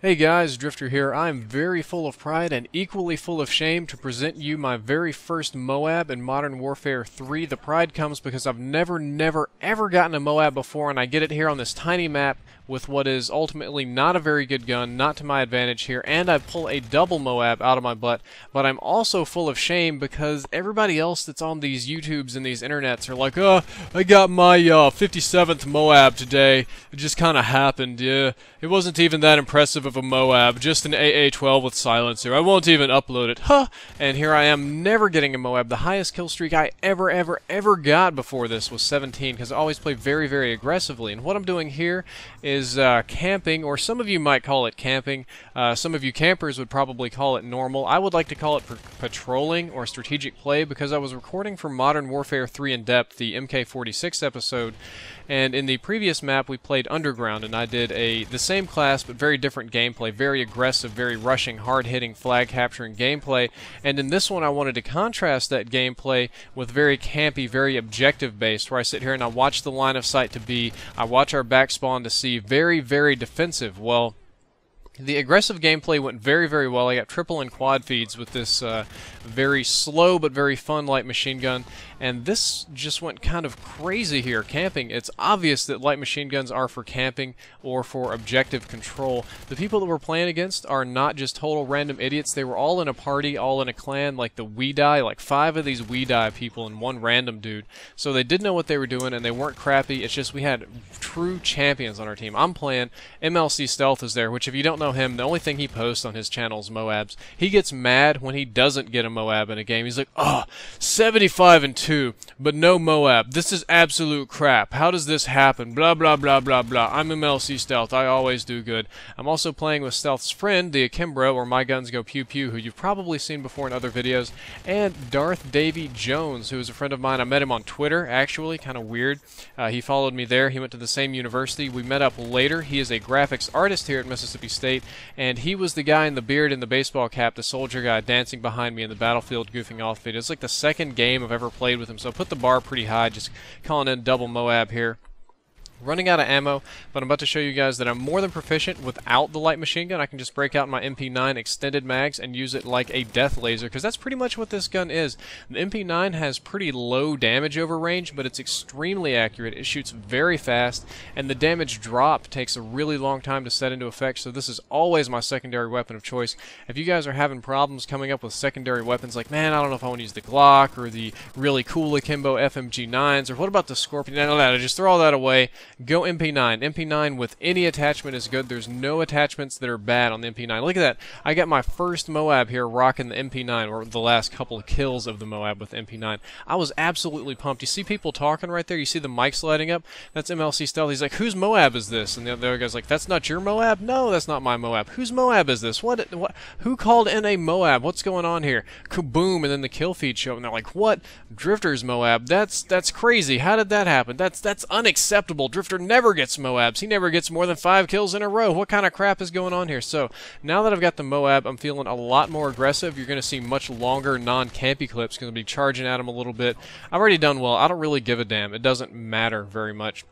Hey guys, Drift0r here. I'm very full of pride and equally full of shame to present you my very first MOAB in Modern Warfare 3. The pride comes because I've never ever gotten a MOAB before, and I get it here on this tiny map with what is ultimately not a very good gun, not to my advantage here, and I pull a double MOAB out of my butt. But I'm also full of shame because everybody else that's on these YouTubes and these internets are like, I got my 57th MOAB today. It just kind of happened, yeah. It wasn't even that impressive of a MOAB, just an AA-12 with silencer. I won't even upload it, huh? And here I am, never getting a MOAB. The highest kill streak I ever got before this was 17, because I always play very aggressively. And what I'm doing here is camping, or some of you might call it camping. Some of you campers would probably call it normal. I would like to call it patrolling or strategic play, because I was recording for Modern Warfare 3 in depth, the MK46 episode, and in the previous map we played Underground, and I did the same class but very different gameplay, very aggressive, very rushing, hard-hitting, flag-capturing gameplay. And in this one I wanted to contrast that gameplay with very campy, very objective-based, where I sit here and I watch the line of sight to B, I watch our back spawn to C, very defensive. Well, the aggressive gameplay went very well. I got triple and quad feeds with this very slow but very fun light machine gun, and this just went kind of crazy here, camping. It's obvious that light machine guns are for camping or for objective control. The people that we're playing against are not just total random idiots. They were all in a party, all in a clan, like the We Die, like 5 of these We Die people and 1 random dude. So they did know what they were doing, and they weren't crappy. It's just we had true champions on our team. I'm playing, MLC Stealth is there, which if you don't know him, the only thing he posts on his channel is MOABs. He gets mad when he doesn't get a MOAB in a game. He's like, 75-2, but no MOAB. This is absolute crap. How does this happen? Blah, blah. I'm MLC Stealth. I always do good. I'm also playing with Stealth's friend, the Akimbro, or My Guns Go Pew Pew, who you've probably seen before in other videos, and Darth Davy Jones, who is a friend of mine. I met him on Twitter, actually. Kind of weird. He followed me there. He went to the same university. We met up later. He is a graphics artist here at Mississippi State, and he was the guy in the beard and the baseball cap, the soldier guy dancing behind me in the battlefield goofing off video. It's like the second game I've ever played with him, so I put the bar pretty high, just calling in double MOAB here. Running out of ammo, but I'm about to show you guys that I'm more than proficient without the light machine gun. I can just break out my MP9 extended mags and use it like a death laser, because that's pretty much what this gun is. The MP9 has pretty low damage over range, but it's extremely accurate. It shoots very fast, and the damage drop takes a really long time to set into effect, so this is always my secondary weapon of choice. If you guys are having problems coming up with secondary weapons, like, man, I don't know if I want to use the Glock, or the really cool Akimbo FMG9s, or what about the Scorpion? No, just throw all that away. Go MP9. MP9 with any attachment is good. There's no attachments that are bad on the MP9. Look at that. I got my first MOAB here rocking the MP9, or the last couple of kills of the MOAB with the MP9. I was absolutely pumped. You see people talking right there? You see the mics lighting up? That's MLC Stealth. He's like, whose MOAB is this? And the other guy's like, that's not your MOAB? No, that's not my MOAB. Whose MOAB is this? What? Who called in a MOAB? What's going on here? Kaboom, and then the kill feed show, and they're like, what? Drift0r's MOAB? That's crazy. How did that happen? That's unacceptable. Drift0r never gets MOABs. He never gets more than 5 kills in a row. What kind of crap is going on here? So, now that I've got the MOAB, I'm feeling a lot more aggressive. You're going to see much longer non-campy clips. Going to be charging at him a little bit. I've already done well. I don't really give a damn. It doesn't matter very much.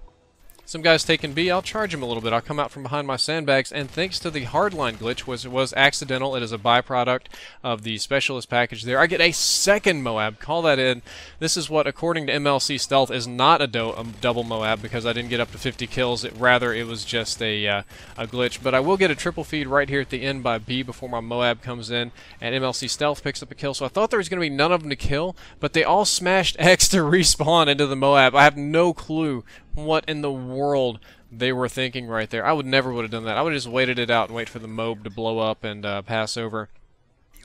Some guys taking B, I'll charge him a little bit. I'll come out from behind my sandbags, and thanks to the hardline glitch, it was accidental. It is a byproduct of the specialist package there. I get a second MOAB. Call that in. This is what, according to MLC Stealth, is not a double MOAB, because I didn't get up to 50 kills. Rather, it was just a glitch. But I will get a triple feed right here at the end by B before my MOAB comes in, and MLC Stealth picks up a kill. So I thought there was going to be none of them to kill, but they all smashed X to respawn into the MOAB. I have no clue what in the world they were thinking right there. I would never have done that. I would have just waited it out and wait for the MOAB to blow up and pass over.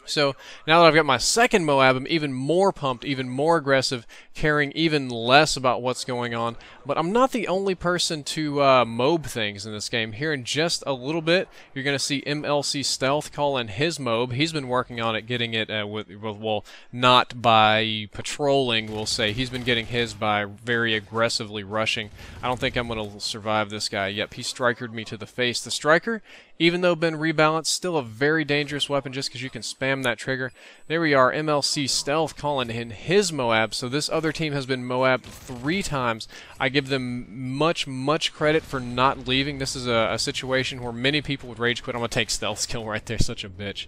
So, now that I've got my second MOAB, I'm even more pumped, even more aggressive, caring even less about what's going on. But I'm not the only person to MOAB things in this game. Here in just a little bit, you're going to see MLC Stealth call in his MOAB. He's been working on it, getting it well, not by patrolling, we'll say. He's been getting his by very aggressively rushing. I don't think I'm going to survive this guy. Yep, he strikered me to the face. The striker Even though been rebalanced, still a very dangerous weapon just because you can spam that trigger. There we are, MLC Stealth calling in his MOAB. So this other team has been MOAB 3 times. I give them much credit for not leaving. This is a situation where many people would rage quit. I'm going to take Stealth's kill right there, such a bitch.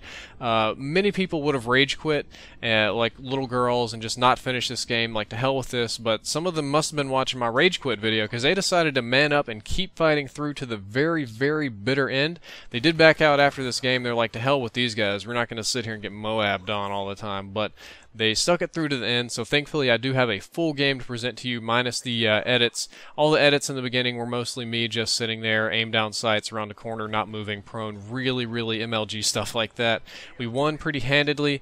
Many people would have rage quit, like little girls, and just not finish this game, like to hell with this, but some of them must have been watching my rage quit video because they decided to man up and keep fighting through to the very bitter end. They did back out after this game. They're like, to hell with these guys. We're not going to sit here and get MOAB'd on all the time, but they stuck it through to the end, so thankfully I do have a full game to present to you, minus the edits. All the edits in the beginning were mostly me just sitting there, aim down sights around the corner, not moving, prone, really MLG stuff like that. We won pretty handedly,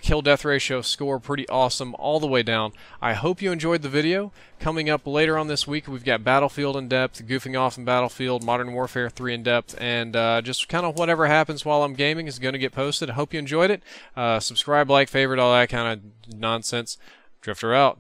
kill-death ratio score pretty awesome all the way down. I hope you enjoyed the video. Coming up later on this week, we've got Battlefield in depth, goofing off in Battlefield, Modern Warfare 3 in depth, and just kind of whatever happens while I'm gaming is going to get posted. I hope you enjoyed it. Subscribe, like, favorite, all that kind of nonsense. Drift0r out.